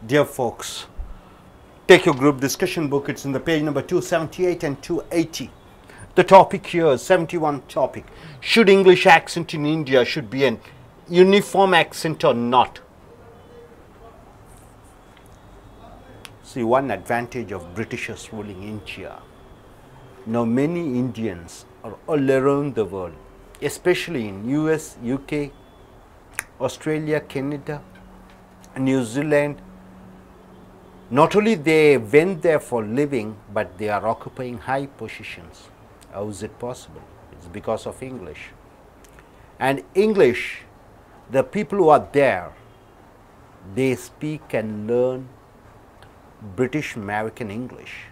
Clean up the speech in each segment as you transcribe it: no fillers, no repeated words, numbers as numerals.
Dear folks, take your group discussion book. It's in the page number 278 and 280. The topic here is 71 topic. Should English accent in India should be an uniform accent or not? See, one advantage of Britishers ruling India. Now many Indians are all around the world, especially in US, UK, Australia, Canada, New Zealand. Not only they went there for living, but they are occupying high positions. How is it possible? It's because of English. And English, the people who are there, they speak and learn British American English.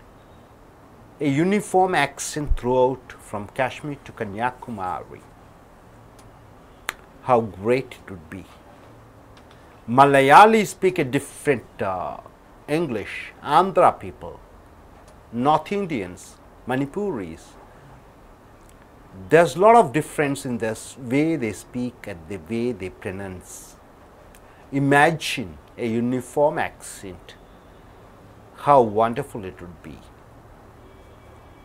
A uniform accent throughout from Kashmir to Kanyakumari. How great it would be. Malayali speak a different English, Andhra people, North Indians, Manipuris. There's a lot of difference in this way they speak and the way they pronounce. Imagine a uniform accent. How wonderful it would be.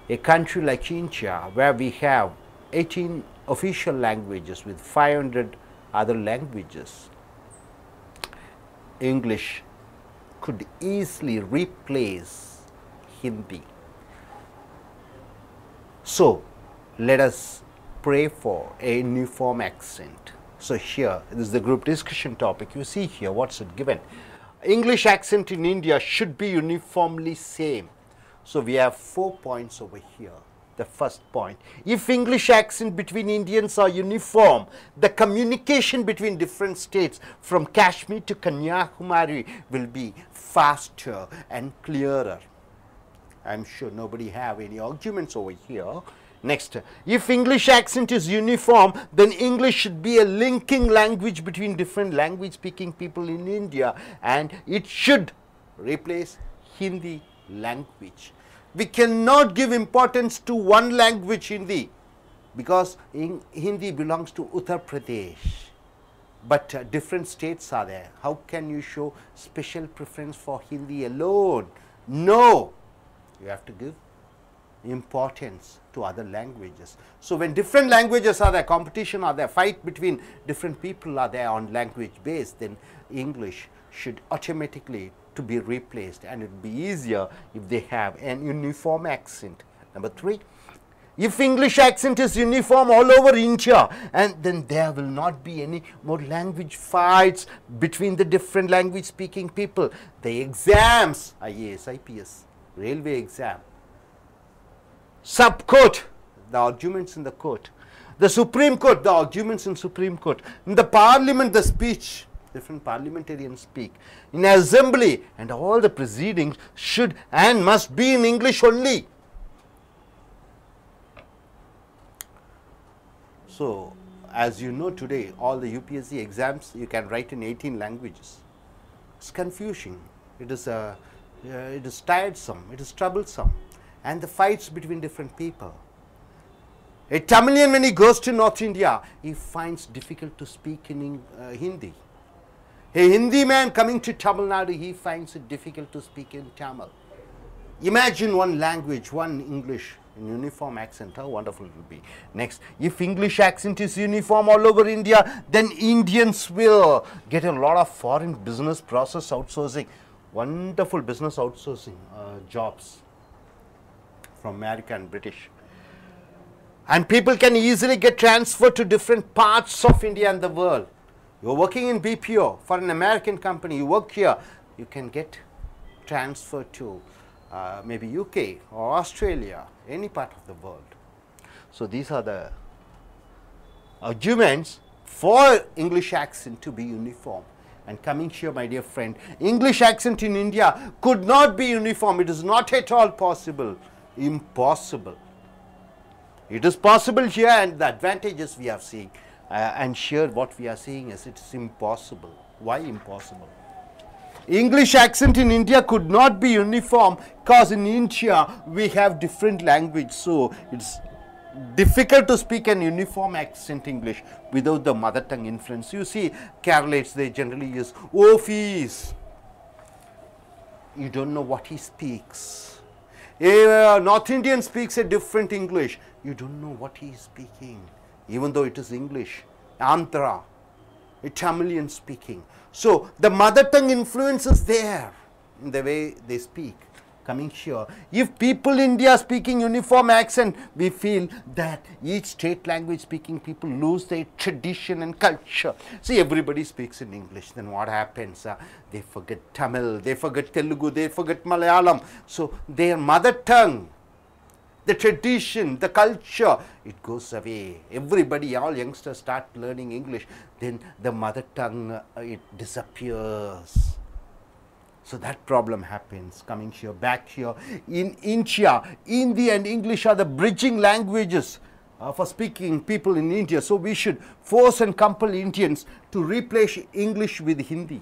A country like India, where we have 18 official languages with 500 other languages, English could easily replace Hindi. So, let us pray for a uniform accent. So, here, this is the group discussion topic. You see here, what's it given? English accent in India should be uniformly same. So, we have 4 points over here. The first point, if English accent between Indians are uniform, the communication between different states from Kashmir to Kanyakumari will be faster and clearer. I am sure nobody have any arguments over here. Next, if English accent is uniform, then English should be a linking language between different language speaking people in India, and it should replace Hindi language. We cannot give importance to one language, Hindi, because Hindi belongs to Uttar Pradesh, but different states are there. How can you show special preference for Hindi alone? No, you have to give importance to other languages. So, when different languages are there, competition are there, fight between different people are there on language base, then English should automatically to be replaced, and it would be easier if they have an uniform accent. Number 3, if English accent is uniform all over India, and then there will not be any more language fights between the different language speaking people. The exams, I.A.S, I.P.S, railway exam, sub-court, the arguments in the court, the Supreme Court, the arguments in Supreme Court, in the Parliament, the speech, different parliamentarians speak, in assembly, and all the proceedings should and must be in English only. So, as you know today, all the UPSC exams you can write in 18 languages. It's confusing, it is tiresome, it is troublesome, and the fights between different people. A Tamilian, when he goes to North India, he finds difficult to speak in Hindi. A Hindi man coming to Tamil Nadu, he finds it difficult to speak in Tamil. Imagine one language, one English in uniform accent, how wonderful it will be. Next, if English accent is uniform all over India, then Indians will get a lot of foreign business process outsourcing, wonderful business outsourcing jobs from America and British. And people can easily get transferred to different parts of India and the world. You are working in BPO for an American company, you work here, you can get transferred to maybe UK or Australia, any part of the world. So, these are the arguments for English accent to be uniform. And coming here, my dear friend, English accent in India could not be uniform. It is not at all possible, impossible. It is possible here, and the advantages we are seeing. And here what we are seeing is it is impossible. Why impossible? English accent in India could not be uniform because in India we have different language. So, it's difficult to speak an uniform accent English without the mother tongue influence. You see, Keralates, they generally use office. you don't know what he speaks. A North Indian speaks a different English. You don't know what he is speaking, even though it is English. Andhra, a Tamilian speaking. So the mother tongue influence is there in the way they speak. Coming here, if people in India speaking uniform accent, we feel that each state language speaking people lose their tradition and culture. See, everybody speaks in English, then what happens? They forget Tamil, they forget Telugu, they forget Malayalam. So their mother tongue, the tradition, the culture, it goes away. Everybody, all youngsters start learning English, then the mother tongue, it disappears. So that problem happens. Coming here, back here. In India, Hindi and English are the bridging languages for speaking people in India. So we should force and compel Indians to replace English with Hindi.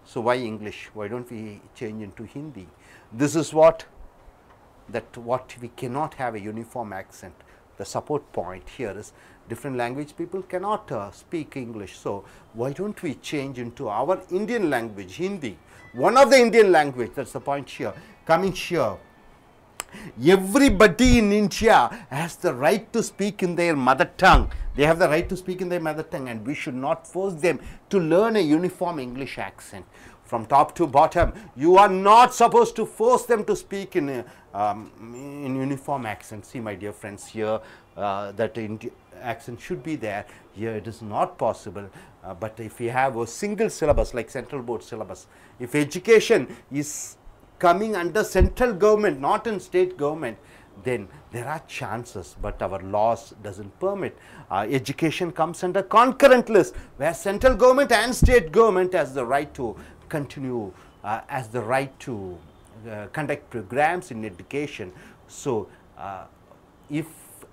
So why English? Why don't we change into Hindi? This is what we cannot have a uniform accent. The support point here is different language people cannot speak English. So why don't we change into our Indian language, Hindi? One of the Indian language, that's the point here. Coming here, everybody in India has the right to speak in their mother tongue. They have the right to speak in their mother tongue, and we should not force them to learn a uniform English accent. From top to bottom, you are not supposed to force them to speak in uniform accent. See, my dear friends, here that accent should be there. Here it is not possible. But if we have a single syllabus like central board syllabus, if education is coming under central government, not in state government, then there are chances, but our laws doesn't permit. Education comes under concurrent list, where central government and state government has the right to continue, has the right to conduct programs in education. So if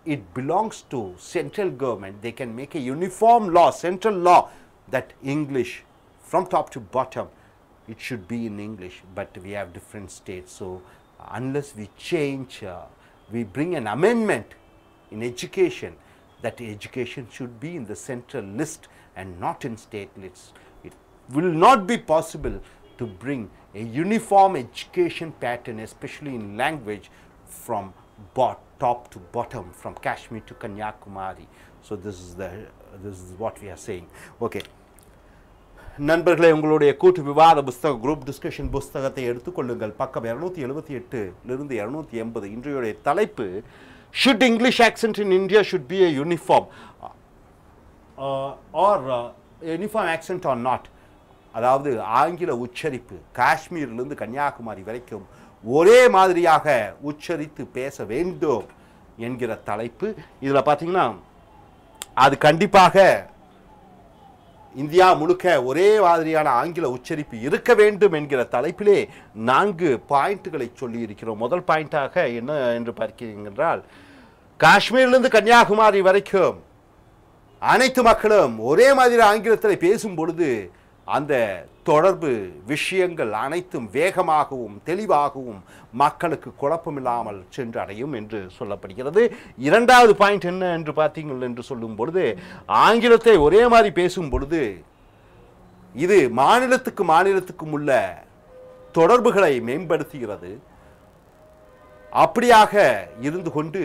it belongs to central government, they can make a uniform law, central law, that English from top to bottom, it should be in English, but we have different states. So unless we change, we bring an amendment in education, that education should be in the central list and not in state lists. It will not be possible to bring a uniform education pattern, especially in language, from top to bottom, from Kashmir to Kanyakumari. So this is what we are saying. Okay. நண்பர்களே, உங்களுடைய கூட்டு விவாத புஸ்தக group discussion புஸ்தகத்தை எடுத்துக்கொள்ளுங்கள். பக்கம் 278 280. இன்றைய தலைப்பு, should English accent in India should be a uniform or uniform accent or not? அதாவது ஆங்கில உச்சரிப்பு காஷ்மீரிலிருந்து கன்னியாகுமரி வரைக்கும் ஒரே மாதிரியாக உச்சரித்து பேச வேண்டும் என்கிற தலைப்பு. இதில் பார்த்தீங்கன்னா அது கண்டிப்பாக இந்தியா முழுக்க ஒரே மாதிரியான ஆங்கில உச்சரிப்பு இருக்க வேண்டும் என்கிற தலைப்பிலே 4 பாயிண்ட்களை சொல்லி இருக்கிறோம். முதல் பாயிண்டாக என்ன என்று பார்க்கிறீர்கள் என்றால், காஷ்மீரிலிருந்து கன்னியாகுமரி வரைக்கும் அனைத்து மக்களும் ஒரே மாதிரி ஆங்கிலத்தில் பேசும் பொழுது அந்த தொடர்பு விஷயங்கள் அனைத்தும் வேகமாகவும் தெளிவாகவும் மக்களுக்கு குழப்பமில்லாமல் சென்றடையும் என்று சொல்லப்படுகிறது. இரண்டாவது பாயிண்ட் என்ன என்று பார்த்தீங்கள் என்று சொல்லும் பொழுது, ஆங்கிலத்தை ஒரே மாதிரி பேசும் பொழுது இது மாநிலத்துக்கும் உள்ள தொடர்புகளை மேம்படுத்துகிறது. அப்படியாக இருந்து கொண்டு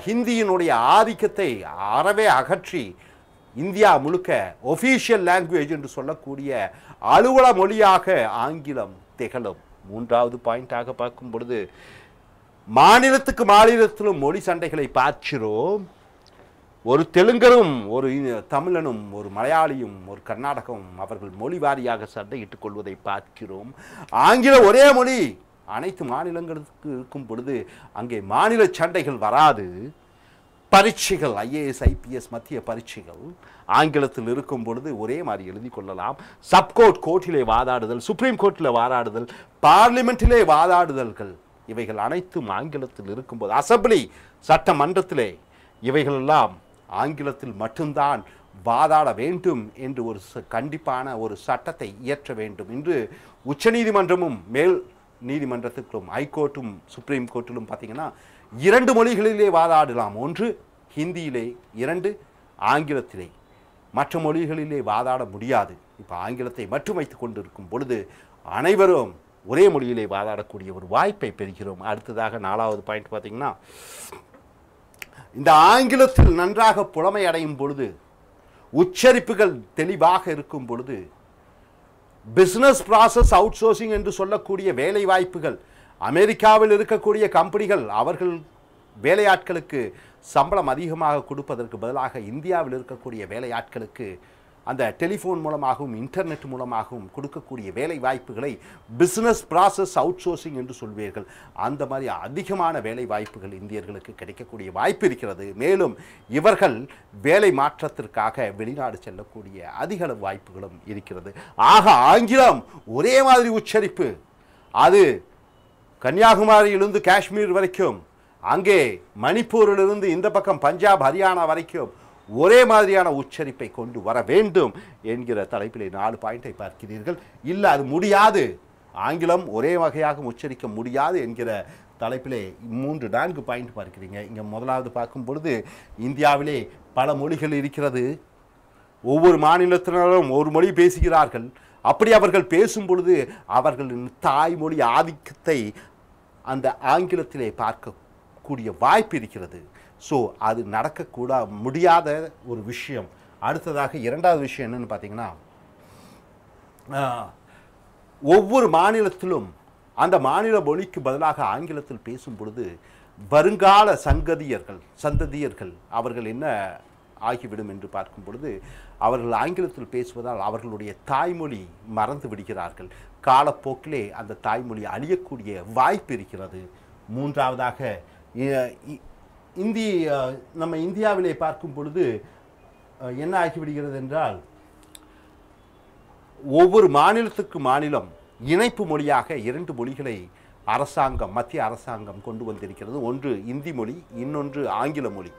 ஹிந்தியினுடைய ஆதிக்கத்தை அறவே அகற்றி இந்தியா முழுக்க ஒஃபீஷியல் லாங்குவேஜ் என்று சொல்லக்கூடிய அலுவல மொழியாக ஆங்கிலம் திகழும். மூன்றாவது பாயிண்டாக பார்க்கும் பொழுது, மாநிலத்திலும் மொழி சண்டைகளை பார்க்கிறோம். ஒரு தெலுங்கரும் ஒரு தமிழனும் ஒரு மலையாளியும் ஒரு கர்நாடகமும் அவர்கள் மொழி வாரியாக சண்டையிட்டுக் கொள்வதை பார்க்கிறோம். ஆங்கிலம் ஒரே மொழி அனைத்து மாநிலங்களுக்கு இருக்கும் பொழுது அங்கே மாநில சண்டைகள் வராது. பரீட்சைகள் I.A.S, I.P.S மத்திய பரீட்சைகள் ஆங்கிலத்தில் இருக்கும் பொழுது ஒரே மாதிரி எழுதி கொள்ளலாம். சப்கோர்ட் கோர்ட்டிலே வாதாடுதல், சுப்ரீம் கோர்ட்டில் வாதாடுதல், பார்லிமெண்ட்டிலே வாதாடுதல்கள், இவைகள் அனைத்தும் ஆங்கிலத்தில் இருக்கும்போது, அசம்பிளி சட்டமன்றத்திலே இவைகளெல்லாம் ஆங்கிலத்தில் மட்டும்தான் வாதாட வேண்டும் என்று ஒரு கண்டிப்பான ஒரு சட்டத்தை இயற்ற வேண்டும் என்று உச்சநீதிமன்றமும் மேல் நீதிமன்றத்துக்கும் ஹைகோர்ட்டும் சுப்ரீம் கோர்ட்டிலும் பார்த்தீங்கன்னா 2 மொழிகளிலே வாதாடலாம். ஒன்று ஹிந்தியிலே, 2 ஆங்கிலத்திலே. மற்ற மொழிகளிலே வாதாட முடியாது. இப்போ ஆங்கிலத்தை மட்டும் வைத்துக் கொண்டிருக்கும் பொழுது அனைவரும் ஒரே மொழியிலே வாதாடக்கூடிய ஒரு வாய்ப்பை பெறுகிறோம். அடுத்ததாக 4வது பாயிண்ட் பார்த்தீங்கன்னா, இந்த ஆங்கிலத்தில் நன்றாக புலமை அடையும் பொழுது, உச்சரிப்புகள் தெளிவாக இருக்கும் பொழுது, பிஸ்னஸ் ப்ராசஸ் அவுட் சோர்சிங் என்று சொல்லக்கூடிய வேலை வாய்ப்புகள், அமெரிக்காவில் இருக்கக்கூடிய கம்பெனிகள் அவர்கள் வேலையாட்களுக்கு சம்பளம் அதிகமாக கொடுப்பதற்கு பதிலாக இந்தியாவில் இருக்கக்கூடிய வேலையாட்களுக்கு அந்த டெலிஃபோன் மூலமாகவும் இன்டர்நெட் மூலமாகவும் கொடுக்கக்கூடிய வேலை வாய்ப்புகளை பிஸ்னஸ் ப்ராசஸ் அவுட் சோர்சிங் என்று சொல்வீர்கள். அந்த மாதிரி அதிகமான வேலை வாய்ப்புகள் இந்தியர்களுக்கு கிடைக்கக்கூடிய வாய்ப்பு இருக்கிறது. மேலும் இவர்கள் வேலை மாற்றத்திற்காக வெளிநாடு செல்லக்கூடிய அதிக அளவு வாய்ப்புகளும் இருக்கிறது. ஆக ஆங்கிலம் ஒரே மாதிரி உச்சரிப்பு, அது கன்னியாகுமரியிலிருந்து காஷ்மீர் வரைக்கும், அங்கே மணிப்பூரிலிருந்து இந்த பக்கம் பஞ்சாப் ஹரியானா வரைக்கும் ஒரே மாதிரியான உச்சரிப்பை கொண்டு வர வேண்டும் என்கிற தலைப்பிலே 4 பாயிண்டை பார்க்கிறீர்கள். இல்லை, அது முடியாது, ஆங்கிலம் ஒரே வகையாக உச்சரிக்க முடியாது என்கிற தலைப்பிலே 3-4 பாயிண்ட் பார்க்கிறீங்க. இங்கே முதலாவது பார்க்கும் பொழுது, இந்தியாவிலே பல மொழிகள் இருக்கிறது, ஒவ்வொரு மாநிலத்தினரும் ஒரு மொழி பேசுகிறார்கள். அப்படி அவர்கள் பேசும் பொழுது அவர்களின் தாய்மொழி ஆதிக்கத்தை அந்த ஆங்கிலத்திலே பார்க்கக்கூடிய வாய்ப்பு இருக்கிறது. ஸோ அது முடியாத ஒரு விஷயம். அடுத்ததாக 2வது விஷயம் என்னென்னு பார்த்தீங்கன்னா, ஒவ்வொரு மாநிலத்திலும் அந்த மாநில மொழிக்கு பதிலாக ஆங்கிலத்தில் பேசும் பொழுது வருங்கால சந்ததியர்கள் அவர்கள் என்ன ஆகிவிடும் என்று பார்க்கும் பொழுது, அவர்கள் ஆங்கிலத்தில் பேசுவதால் அவர்களுடைய தாய்மொழி மறந்து விடுகிறார்கள். காலப்போக்கிலே அந்த தாய்மொழி அழியக்கூடிய வாய்ப்பு இருக்கிறது. 3வதாக நம்ம இந்தியாவிலே பார்க்கும் பொழுது என்ன ஆகிவிடுகிறது என்றால், ஒவ்வொரு மாநிலத்துக்கு மாநிலம் இணைப்பு மொழியாக 2 மொழிகளை மத்திய அரசாங்கம் கொண்டு வந்திருக்கிறது. ஒன்று இந்தி மொழி, இன்னொன்று ஆங்கில மொழி.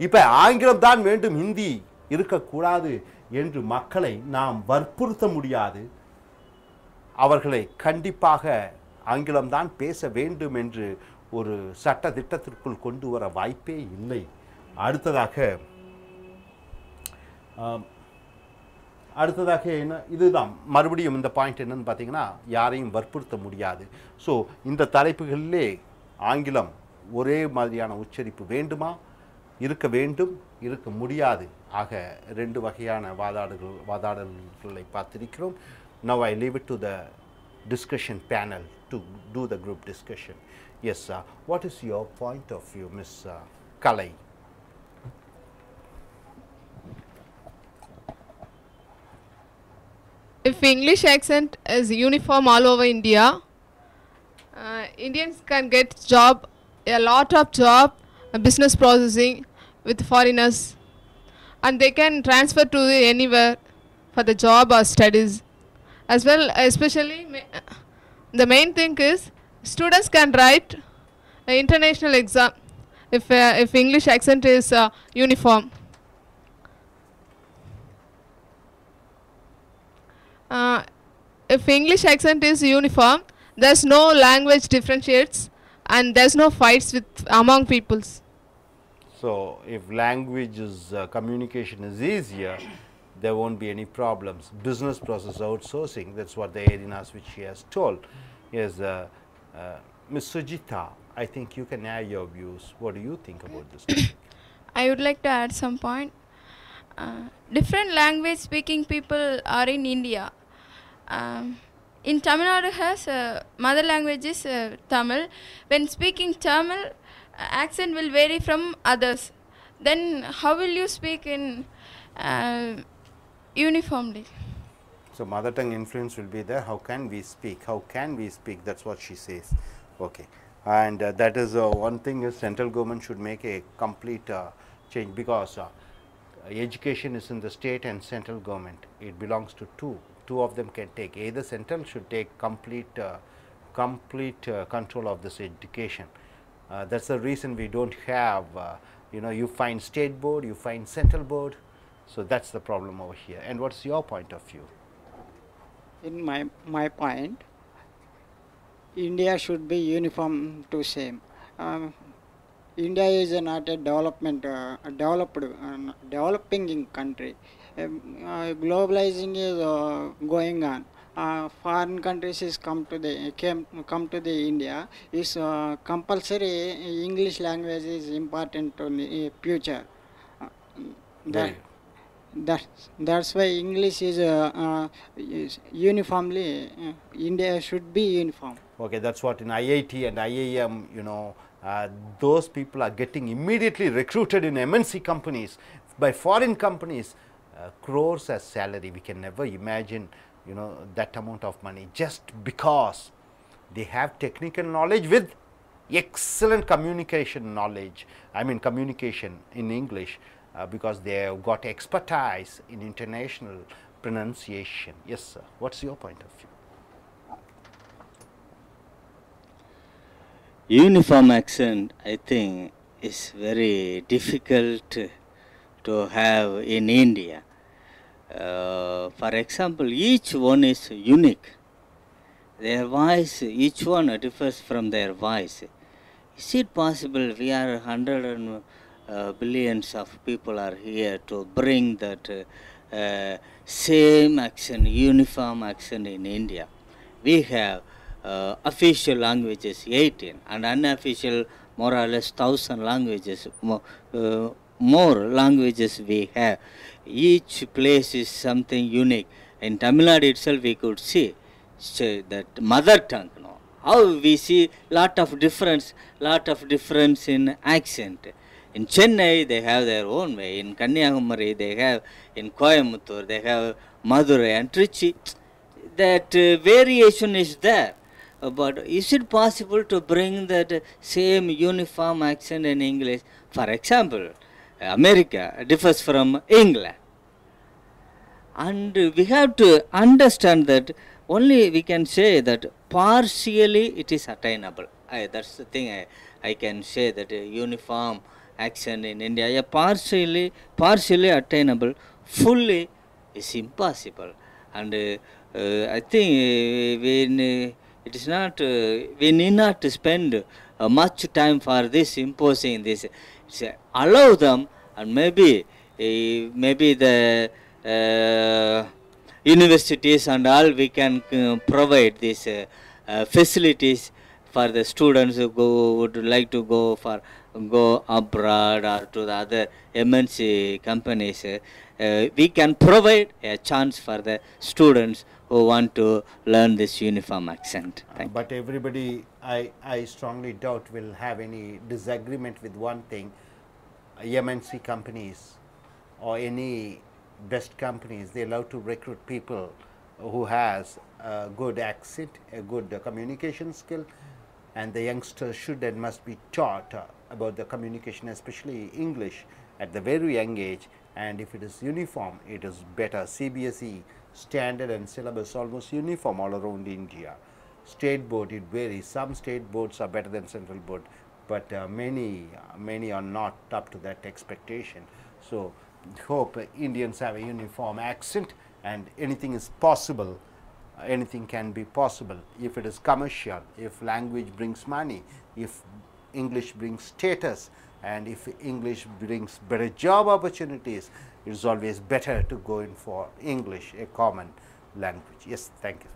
இப்போ ஆங்கிலம் தான் வேண்டும், ஹிந்தி இருக்கக்கூடாது என்று மக்களை நாம் வற்புறுத்த முடியாது. அவர்களை கண்டிப்பாக ஆங்கிலம்தான் பேச வேண்டும் என்று ஒரு சட்ட திட்டத்திற்குள் கொண்டு வர வாய்ப்பே இல்லை. அடுத்ததாக என்ன, இதுதான் மறுபடியும் இந்த பாயிண்ட் என்னன்னு பார்த்தீங்கன்னா, யாரையும் வற்புறுத்த முடியாது. ஸோ இந்த தலைப்புகளிலே ஆங்கிலம் ஒரே மாதிரியான உச்சரிப்பு வேண்டுமா, இருக்க வேண்டும், இருக்க முடியாது. ஆக 2 வகையான வாதாடல்களை பார்த்திருக்கிறோம். Now I leave it to the discussion panel to do the group discussion. Yes, sir. What is your point of view, Miss Kalai? If English accent is uniform all over India, Indians can get a lot of job, business processing with foreigners, and they can transfer to anywhere for the job or studies. As well, especially the main thing is students can write an international exam if English accent is uniform. If English accent is uniform, there's no language differentiates and there's no fights among peoples. So if language is communication is easier, there won't be any problems. Business process outsourcing, that's what the arenas which she has told. Yes, Ms. Sujita, I think you can add your views. What do you think about this? I would like to add some point. Different language speaking people are in India. In Tamil Nadu has mother language is Tamil. When speaking Tamil, accent will vary from others. Then how will you speak in uniformly? So mother tongue influence will be there. How can we speak? How can we speak? That's what she says. Okay, and that is one thing is central government should make a complete change, because education is in the state and central government. It belongs to two of them can take. Either central should take complete control of this education. That's the reason we don't have you find state board, you find central board. So that's the problem over here. And what's your point of view? In my point, India should be uniform to same. India is not a developing country. Globalizing is going on. foreign countries is come to the India, is compulsory English language is important to the future. Uh, that Very that that's why English is uniformly India should be uniform. okay. That's what in IIT and IIM, those people are getting immediately recruited in MNC companies by foreign companies, crores as salary. We can never imagine, that amount of money just because they have technical knowledge with excellent communication knowledge. I mean communication in English, because they have got expertise in international pronunciation. Yes, sir. What's your point of view? Uniform accent, I think, is very difficult to have in India. For example, each one is unique. Their voice, each one differs from their voice. Is it possible we are billions of people are here to bring that same accent, uniform accent in India? We have official languages 18 and unofficial more or less 1,000 languages, more languages we have. Each place is something unique. In Tamil Nadu itself we could see that mother tongue, how we see lot of difference in accent. In Chennai they have their own way, in Kanyakumari they have, in Coimbatore they have, Madurai and Trichy, that variation is there. But is it possible to bring that same uniform accent in English? For example, America differs from England. And we have to understand that only we can say that partially it is attainable. That's the thing I can say, that uniform accent in India, partially attainable, fully is impossible. And I think it is not, we need not to spend much time for this, imposing this. Allow them, and maybe the universities and all, we can provide these facilities for the students who would like to go abroad or to the other MNC companies. We can provide a chance for the students who want to learn this uniform accent. But everybody, I strongly doubt, will have any disagreement with one thing. MNC companies or any best companies, they love to recruit people who has a good accent, a good communication skill, and the youngsters should and must be taught about the communication, especially English, at the very young age. And if it is uniform, it is better. CBSE standard and syllabus almost uniform all around India. State board, it varies. Some state boards are better than central board, but many are not up to that expectation. So hope Indians have a uniform accent, and anything is possible. Anything can be possible if it is commercial, if language brings money, if English brings status, and if English brings better job opportunities. It is always better to go in for English, a common language. Yes, thank you.